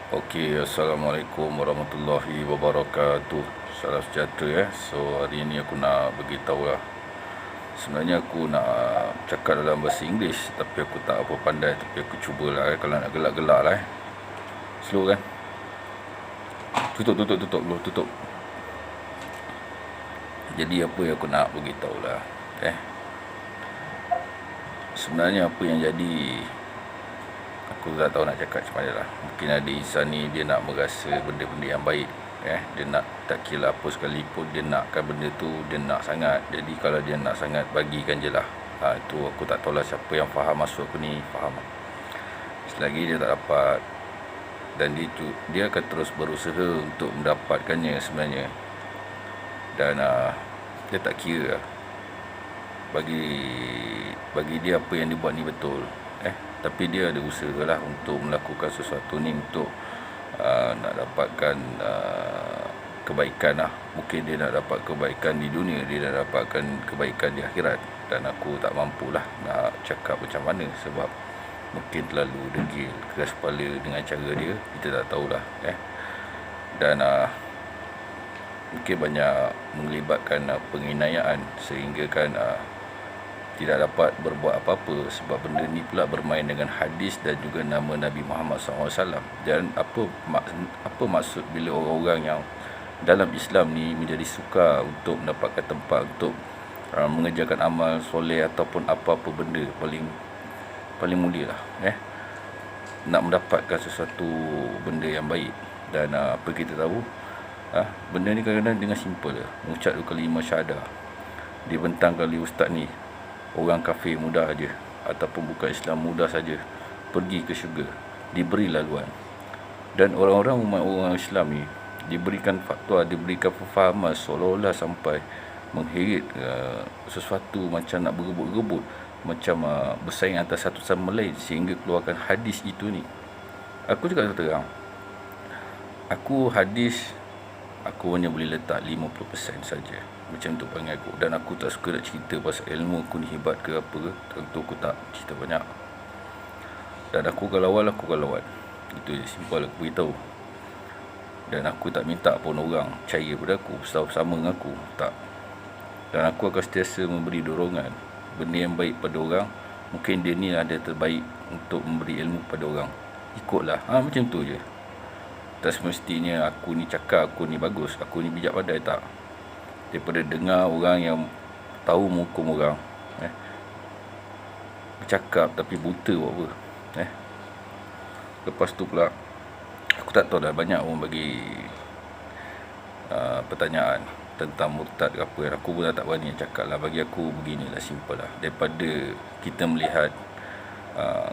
Assalamualaikum warahmatullahi wabarakatuh. Salam sejahtera ya. So hari ini aku nak beritahu lah. Sebenarnya aku nak cakap dalam bahasa Inggeris, tapi aku tak apa pandai. Tapi aku cubalah kalau nak gelak-gelak lah. Slow kan? Tutup dulu, tutup. Jadi apa yang aku nak beritahu lah. Sebenarnya apa yang jadi, aku tak tahu nak cakap macam mana lah. Mungkin ada insan ni dia nak merasa benda-benda yang baik, dia nak, tak kira apa sekalipun dia nakkan benda tu, dia nak sangat. Jadi kalau dia nak sangat, bagikan je lah. Itu aku tak tahulah siapa yang faham maksud aku ni, faham. Selagi dia tak dapat, dan dia akan terus berusaha untuk mendapatkannya sebenarnya. Dan dia tak kira lah. Bagi dia apa yang dia buat ni betul, tapi dia ada usaha lah untuk melakukan sesuatu ni untuk nak dapatkan kebaikan lah. Mungkin dia nak dapat kebaikan di dunia, dia nak dapatkan kebaikan di akhirat. Dan aku tak mampulah nak cakap macam mana, sebab mungkin terlalu degil, keras kepala dengan cara dia, kita tak tahulah. Dan mungkin banyak melibatkan penginayaan, sehingga kan tidak dapat berbuat apa-apa, sebab benda ni pula bermain dengan hadis dan juga nama Nabi Muhammad SAW. Dan apa maksud bila orang-orang yang dalam Islam ni menjadi suka untuk mendapatkan tempat untuk mengerjakan amal soleh ataupun apa-apa benda paling mulia lah, nak mendapatkan sesuatu benda yang baik. Dan apa kita tahu, benda ni kadang-kadang dengan simple lah, mengucap 2 kalimah syahadah. Dibentang kali ustaz ni orang kafir mudah aja, ataupun bukan Islam mudah saja pergi ke syurga, diberi laluan. Dan orang Islam ni diberikan fatwa, diberikan pemahaman seolah-olah sampai mengheret sesuatu macam nak berebut-rebut, macam bersaing antara satu sama lain, sehingga keluarkan hadis itu ni. Aku cakap terang, aku hanya boleh letak 50% saja, macam tu panggil aku. Dan aku tak suka nak cerita pasal ilmu aku ni hebat ke apa ke. Tentu aku tak cerita banyak. Dan aku kalau awal, itu je, simple aku beritahu. Dan aku tak minta pun orang percaya pada aku, bersama dengan aku, tak. Dan aku akan sentiasa memberi dorongan benda yang baik pada orang. Mungkin dia ni ada terbaik untuk memberi ilmu pada orang, ikutlah. Macam tu je. Tak semestinya aku ni cakap aku ni bagus, aku ni bijak pandai, tak. Daripada dengar orang yang tahu menghukum orang, bercakap tapi buta buat apa. Lepas tu pula, aku tak tahu dah, banyak orang bagi pertanyaan tentang murtad ke apa. Aku pun tak berani cakap lah. Bagi aku beginilah, simple lah. Daripada kita melihat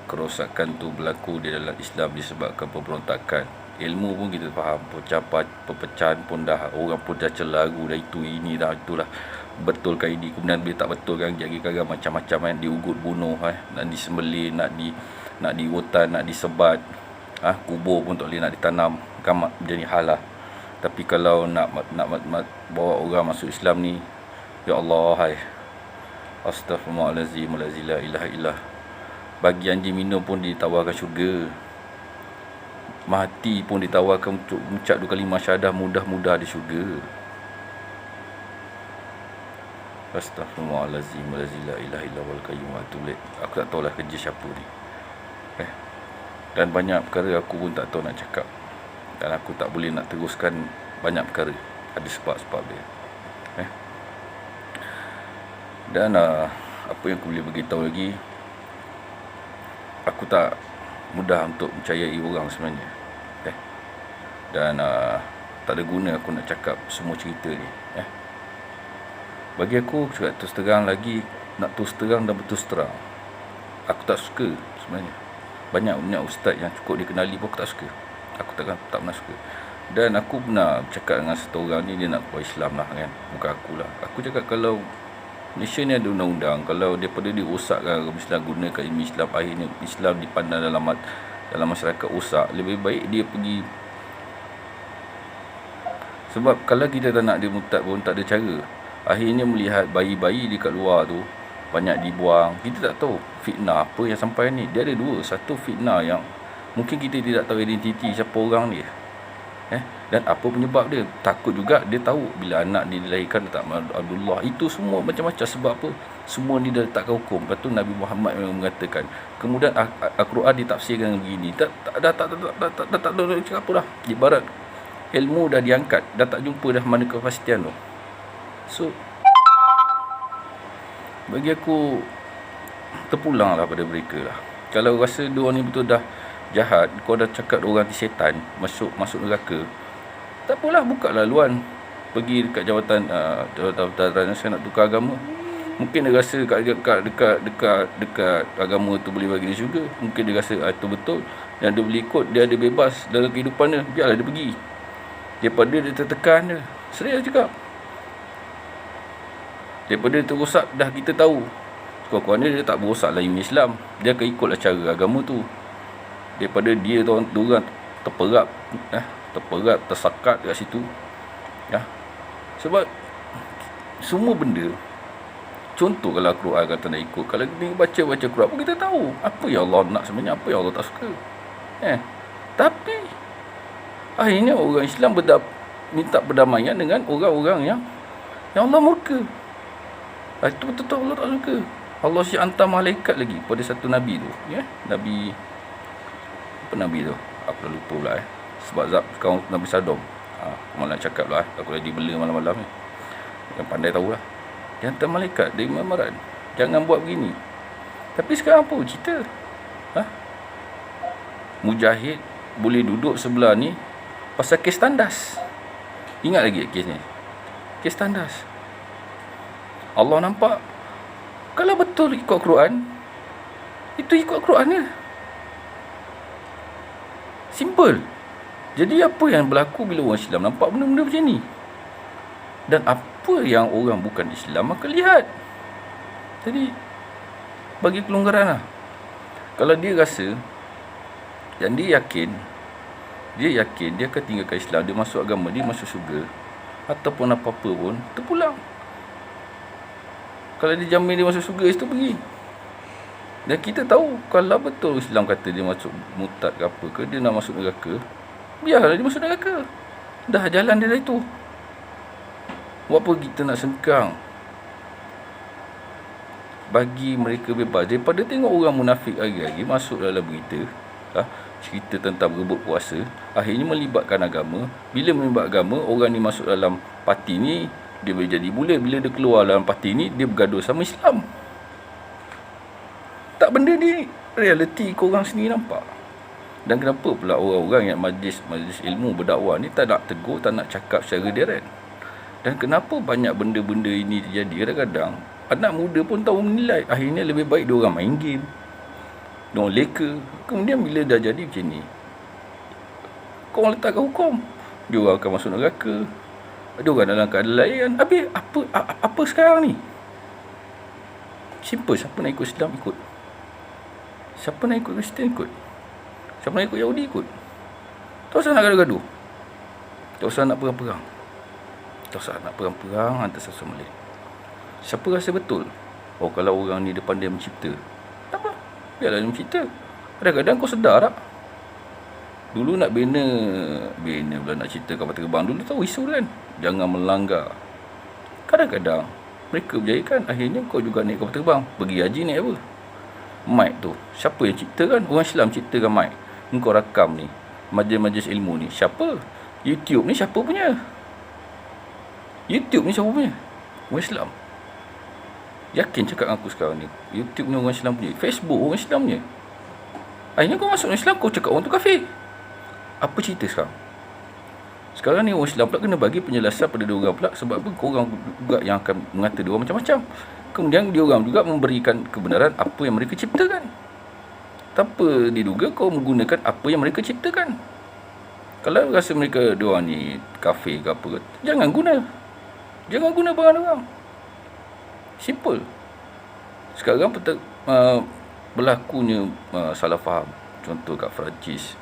kerosakan tu berlaku di dalam Islam disebabkan pemberontakan, ilmu pun kita faham, perpecahan pun dah, orang pun dah celaru dah, itu ini dah, itulah betulkan ini, kemudian bila tak betulkan jadi kadang macam-macam kan, diugut bunuh, nak disembelih, nak di hutan, nak disebat, kubur pun tak boleh nak ditanam kan, menjadi hal lah. Tapi kalau nak bawa orang masuk Islam ni, ya Allah, astaghfirullahalazim, la ilaha illallah. Bagi anjing minum pun ditawarkan syurga, mati pun ditawarkan untuk mengucap 2 kalimah syahadah, mudah-mudah ada syurga. Astaghfirullahalazim, la ilaha illallah wal qayyum wa atubu ilaih. Aku tak tahulah kerja siapa ni. Dan banyak perkara aku pun tak tahu nak cakap, dan aku tak boleh nak teruskan banyak perkara, ada sebab-sebab dia. Dan apa yang aku boleh beritahu lagi, aku tak mudah untuk percayai orang sebenarnya. Dan tak ada guna aku nak cakap semua cerita ni. Bagi aku cakap terus terang lagi, nak terus terang dan berterus terang, aku tak suka sebenarnya. Banyak ustaz yang cukup dikenali pun aku tak suka. Aku tak pernah suka. Dan aku pernah cakap dengan satu orang ni, dia nak buat Islam lah kan, bukan aku lah. Aku cakap kalau Malaysia ni ada undang-undang, kalau daripada dia rosakkan Islam, gunakan ilmu Islam, akhirnya Islam dipandang dalam masyarakat rosak, lebih baik dia pergi. Sebab kalau kita tak nak dia murtad pun tak ada cara. Akhirnya melihat bayi-bayi di kat luar tu banyak dibuang, kita tak tahu fitnah apa yang sampai ni. Dia ada dua, satu fitnah yang Mungkin kita tidak tahu identiti siapa orang dia. Dan apa penyebab dia. Takut juga dia tahu bila anak dia dilahirkan dia tak Abdullah. Itu semua macam-macam sebab apa. Semua ni dah letakkan hukum. Lepas tu Nabi Muhammad memang mengatakan. Kemudian Al-Quran ditafsirkan begini. Tak ada cakap apa dah. Ibarat ilmu dah diangkat. Dah tak jumpa dah mana kepastian tu. So bagi aku terpulang lah pada mereka lah. Kalau rasa dia orang ni betul dah jahat, kau dah cakap orang ni setan, masuk neraka, tak apalah, buka laluan pergi dekat jawatan saya nak tukar agama. Mungkin dia rasa dekat agama tu boleh bagi dia syurga. Mungkin dia rasa itu betul dan dia boleh ikut, dia ada bebas dalam kehidupan dia, biarlah dia pergi. Daripada dia tertekan dia, serius cakap, daripada dia terosak dah kita tahu. Sekurang-kurangnya dia tak berosak lain Islam, dia akan ikutlah cara agama tu. Daripada dia orang terperap, tersakat kat situ. Sebab semua benda, contoh kalau Quran kata nak ikut, kalau kita baca Quran pun kita tahu apa yang Allah nak sebenarnya, apa yang Allah tak suka. Tapi akhirnya orang Islam minta perdamaian dengan orang-orang yang Allah murka. Itu betul-betul Allah tak suka. Allah hantar malaikat lagi pada satu Nabi tu, Nabi tu aku dah lupa pula sebab kaum Nabi Sodom. Malah cakap lah, aku dah dibela malam-malam ni, yang pandai tahulah. Dia hantar malaikat dari Mamaran, jangan buat begini. Tapi sekarang apa cerita? Mujahid boleh duduk sebelah ni pasal kes tandas. Ingat lagi kes ni, kes tandas. Allah nampak, kalau betul ikut Quran, itu ikut Quran je. Simple. Jadi apa yang berlaku bila orang Islam nampak benda-benda macam ni? Dan apa yang orang bukan Islam akan lihat. Jadi bagi kelonggaran lah. Kalau dia rasa dan dia yakin dia akan tinggalkan Islam, dia masuk agama, dia masuk syurga, ataupun apa-apa pun, terpulang. Kalau dia jamin dia masuk syurga, itu pergi. Dan kita tahu kalau betul Islam kata dia masuk murtad ke apa ke, dia nak masuk neraka, biarlah dia masuk neraka. Dah jalan dia dah itu. Buat apa kita nak sengkang? Bagi mereka bebas. Daripada tengok orang munafik hari-hari masuk dalam berita, cerita tentang berebut kuasa, akhirnya melibatkan agama. Bila melibatkan agama, orang ni masuk dalam parti ni, dia boleh jadi bulat. Bila dia keluar dalam parti ni, dia bergaduh sama Islam. Tak, benda ni realiti korang sendiri nampak. Dan kenapa pula orang-orang yang majlis ilmu berdakwah ni tak nak tegur, tak nak cakap secara direct? Dan kenapa banyak benda-benda ini terjadi? Kadang-kadang anak muda pun tahu menilai. Akhirnya lebih baik dia orang main game, dia orang leka. Kemudian bila dah jadi macam ni, korang letakkan hukum, dia orang akan masuk neraka, dia orang dalam keadaan lain. Habis apa sekarang ni? Simple. Siapa nak ikut Islam, ikut. Siapa nak ikut Kristian, ikut. Siapa nak ikut Yahudi, ikut. Tak usah nak gaduh-gaduh, tak usah nak perang-perang, tak usah nak perang-perang antara satu sama lain. Siapa rasa betul, kalau orang ni dia pandai mencipta, tak apa, biarlah dia mencipta. Kadang-kadang kau sedar tak, dulu nak bina pula nak cipta kapal terbang, dulu tahu isu kan, jangan melanggar. Kadang-kadang mereka berjaya kan, akhirnya kau juga naik kapal terbang. Pergi haji naik apa? Mic tu siapa yang ciptakan? Orang Islam ciptakan mic. Engkau rakam ni, majlis-majlis ilmu ni siapa? YouTube ni siapa punya? YouTube ni siapa punya? Orang Islam. Yakin cakap dengan aku sekarang ni, YouTube ni orang Islam punya, Facebook orang Islam punya. Akhirnya kau masuk Islam, kau cakap orang tu kafir. Apa cerita sekarang? Sekarang ni orang Islam pula kena bagi penjelasan pada dia orang pula. Sebab apa? Korang juga yang akan mengata dia orang macam-macam. Kemudian dia orang juga memberikan kebenaran apa yang mereka ciptakan. Tanpa diduga kau menggunakan apa yang mereka ciptakan. Kalau rasa mereka dia orang ni kafir ke apa, jangan guna barang dia orang. Simple. Sekarang berlakunya salah faham. Contoh kat Perancis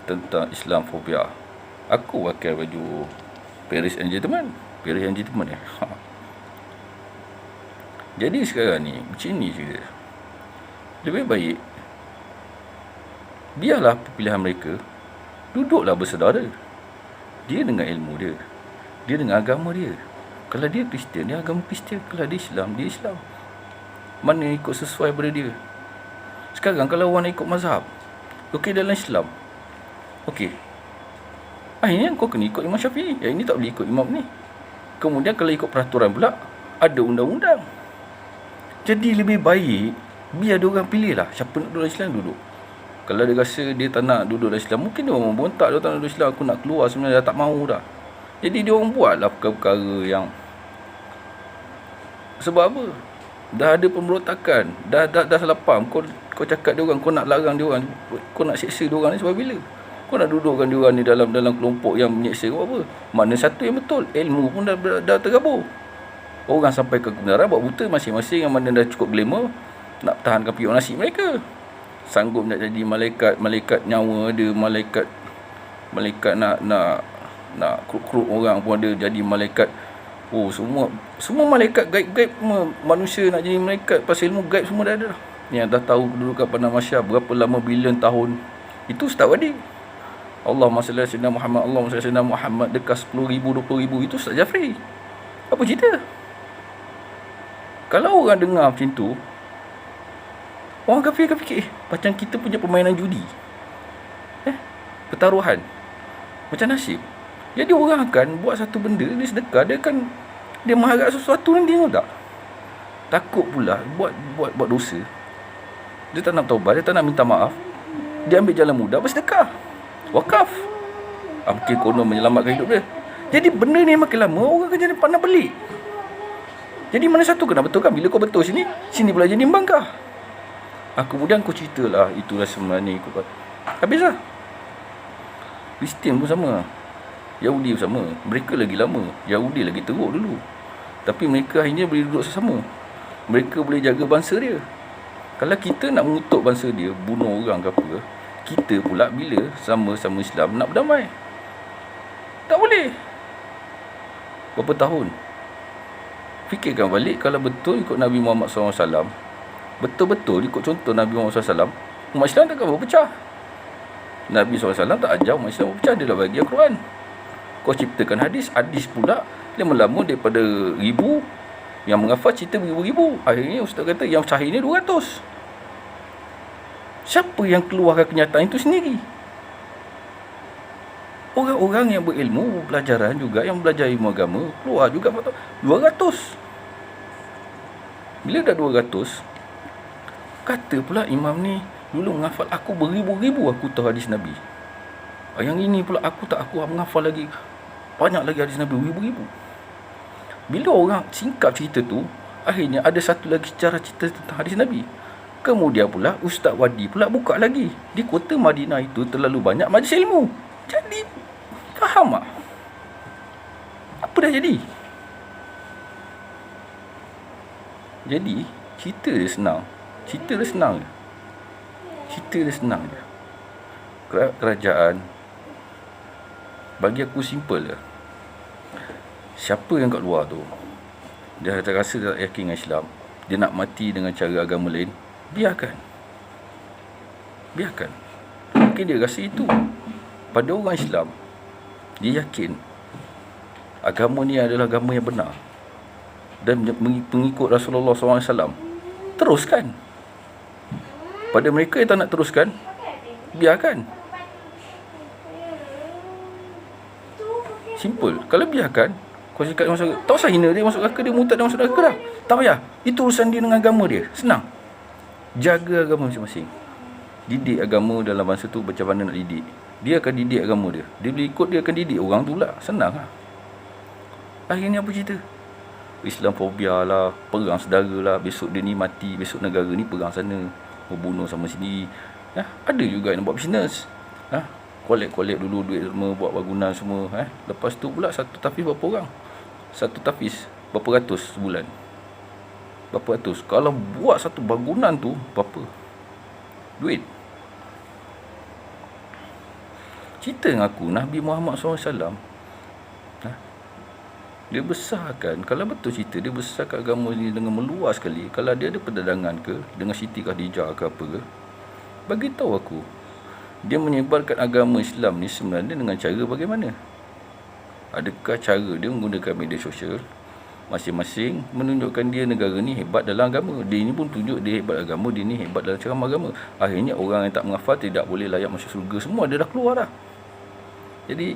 tentang Islamfobia. Aku pakai baju Paris and Gentleman Jadi sekarang ni macam ni je. Lebih baik Biarlah pilihan mereka. Duduklah bersaudara. Dia dengan ilmu dia, dia dengan agama dia. Kalau dia Kristian, dia agama Kristian. Kalau dia Islam, dia Islam. Mana yang ikut sesuai pada dia. Sekarang kalau orang nak ikut mazhab, okey, dalam Islam, okey, akhirnya kau kena ikut Imam Syafi'i. Yang ini tak boleh ikut imam ni. Kemudian kalau ikut peraturan pula, ada undang-undang. Jadi lebih baik biar dia orang pilih lah siapa nak duduk dalam Islam, duduk. Kalau dia rasa dia tak nak duduk dalam Islam, mungkin dia orang membontak, dia tak nak duduk Islam, aku nak keluar, sebenarnya dah tak mahu dah. Jadi dia orang buatlah perkara-perkara yang, sebab apa? Dah ada pemberontakan, dah salah faham. Kau cakap dia orang, kau nak larang dia orang, kau nak seksa dia orang ni sebab bila? Kau nak dudukkan dia orang ni dalam kelompok yang menyeksa kau apa? Mana satu yang betul? Ilmu pun dah tergabur. Orang sampai ke kebenaran buat buta masing-masing, yang mana dah cukup glamour nak pertahankan piuk nasib mereka. Sanggup nak jadi malaikat nyawa ada, malaikat nak kruk-kruk orang pun ada, jadi malaikat. Oh, semua malaikat gaib-gaib, manusia nak jadi malaikat pasal ilmu gaib semua dah ada. Yang dah tahu kedudukan pada mahsyar berapa lama bilion tahun. Itu Ustaz Wadi. Allahumma salli ala sayyidina Muhammad, Allahumma salli ala sayyidina Muhammad, dekat 10,000, 20,000. Itu Ustaz Jafri. Apa cerita? Kalau orang dengar macam tu, orang kafir akan fikir, macam kita punya permainan judi, pertaruhan, macam nasib. Jadi orang akan buat satu benda, dia sedekah, dia mengharap sesuatu nanti, tahu tak? Takut pula buat dosa. Dia tak nak taubat, dia tak nak minta maaf. Dia ambil jalan mudah, bersedekah, wakaf. Mungkin konon menyelamatkan hidup dia. Jadi benda ni makin lama orang akan jadi pandang pelik. Jadi mana satu kena betul kan? Bila kau betul sini pula jadi membangkah. Kemudian kau ceritalah, itulah sebenarnya ikut. Habislah. Kristian pun sama, Yahudi pun sama. Mereka lagi lama, Yahudi lagi teruk dulu. Tapi mereka akhirnya boleh duduk sesama. Mereka boleh jaga bangsa dia. Kalau kita nak mengutuk bangsa dia, bunuh orang ke apa, kita pula bila sama-sama Islam nak berdamai, tak boleh. Berapa tahun? Fikirkan balik, kalau betul ikut Nabi Muhammad SAW, betul-betul ikut contoh Nabi Muhammad SAW, umat Islam takkan berpecah. Nabi SAW tak ajar umat Islam berpecah, dia dah bagi Al-Quran. Kau ciptakan hadis pula lama-lama daripada 1,000 yang menghafal cerita beribu-ribu. Akhirnya Ustaz kata yang sahih ni 200. Siapa yang keluarkan kenyataan itu sendiri? Orang-orang yang berilmu, pelajaran juga, yang belajar ilmu agama, keluar juga 200. Bila dah 200, kata pula imam ni, dulu menghafal aku beribu-ribu, aku tahu hadis Nabi. Yang ini pula aku menghafal lagi banyak lagi hadis Nabi, beribu-ribu. Bila orang singkap cerita tu, akhirnya ada satu lagi cara cerita tentang hadis Nabi. Kemudian pula Ustaz Wadi pula buka lagi. Di kota Madinah itu terlalu banyak majlis ilmu. Jadi faham tak? Apa dah jadi? Jadi cerita dia senang. Cerita dia senang je. Kerajaan, bagi aku simple je. Siapa yang kat luar tu, dia rasa tak yakin dengan Islam, dia nak mati dengan cara agama lain, biarkan. Mungkin dia rasa itu. Pada orang Islam, dia yakin agama ni adalah agama yang benar dan pengikut Rasulullah SAW, teruskan. Pada mereka yang tak nak teruskan, biarkan. Simple. Kalau biarkan, kau cakap dia masuk, tak usah hina dia masuk neraka, dia murtad dia masuk neraka dah. Tak payah. Itu urusan dia dengan agama dia. Senang. Jaga agama masing-masing. Didik agama dalam masa tu macam mana nak didik. Dia akan didik agama dia. Dia boleh ikut, dia akan didik orang tu lah. Senang lah. Akhirnya apa cerita? Islamfobia lah, perang saudara lah, besok dia ni mati, besok negara ni perang sana, membunuh sama sini. Ada juga yang buat bisnes. Kolek dulu duit semua, buat bangunan semua. Lepas tu pula satu tafiz berapa orang? Satu tafiz berapa ratus sebulan? Berapa ratus? Kalau buat satu bangunan tu berapa duit? Cerita dengan aku, Nabi Muhammad SAW, dia besarkan, kalau betul cerita, dia besarkan agama ni dengan meluas sekali. Kalau dia ada perdagangan ke dengan Siti Khadijah ke apa ke, bagi tahu aku. Dia menyebarkan agama Islam ni sebenarnya dengan cara bagaimana? Adakah cara dia menggunakan media sosial masing-masing menunjukkan dia negara ni hebat dalam agama, dia ni pun tunjuk dia hebat agama, dia ni hebat dalam ceramah agama. Akhirnya orang yang tak menghafal tidak boleh layak masuk surga, semua dia dah keluar dah. Jadi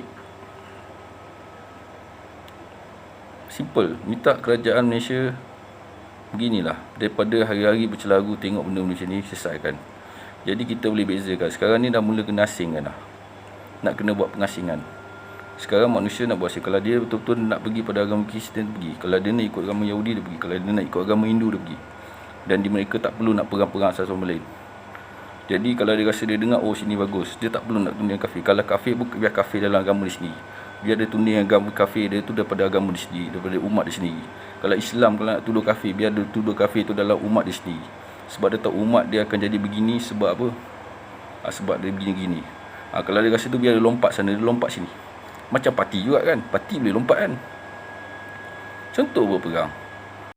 simple, minta kerajaan Malaysia beginilah, daripada hari-hari bercelaru tengok benda-benda macam ni, selesaikan. Jadi kita boleh bezakan. Sekarang ni dah mula kena asingkan dah, nak kena buat pengasingan. Sekarang manusia nak buat asing. Kalau dia betul-betul nak pergi pada agama Kristian, dia pergi. Kalau dia nak ikut agama Yahudi, dia pergi. Kalau dia nak ikut agama Hindu, dia pergi. Dan di mereka tak perlu nak perang-perang satu sama lain. Jadi kalau dia rasa dia dengar, oh sini bagus, dia tak perlu nak tunding kafir. Kalau kafir, biar kafir dalam agama dia sendiri. Biar dia tunding agama kafir dia tu daripada agama dia sendiri, daripada umat dia sendiri. Kalau Islam, kalau nak tuduh kafir, biar dia tuduh kafir tu dalam umat dia sendiri. Sebab dia tahu umat dia akan jadi begini sebab apa? Sebab dia begini-gini. Kalau dia rasa tu, biar dia lompat sana, dia lompat sini. Macam parti juga kan, parti boleh lompat kan. Contoh berperang,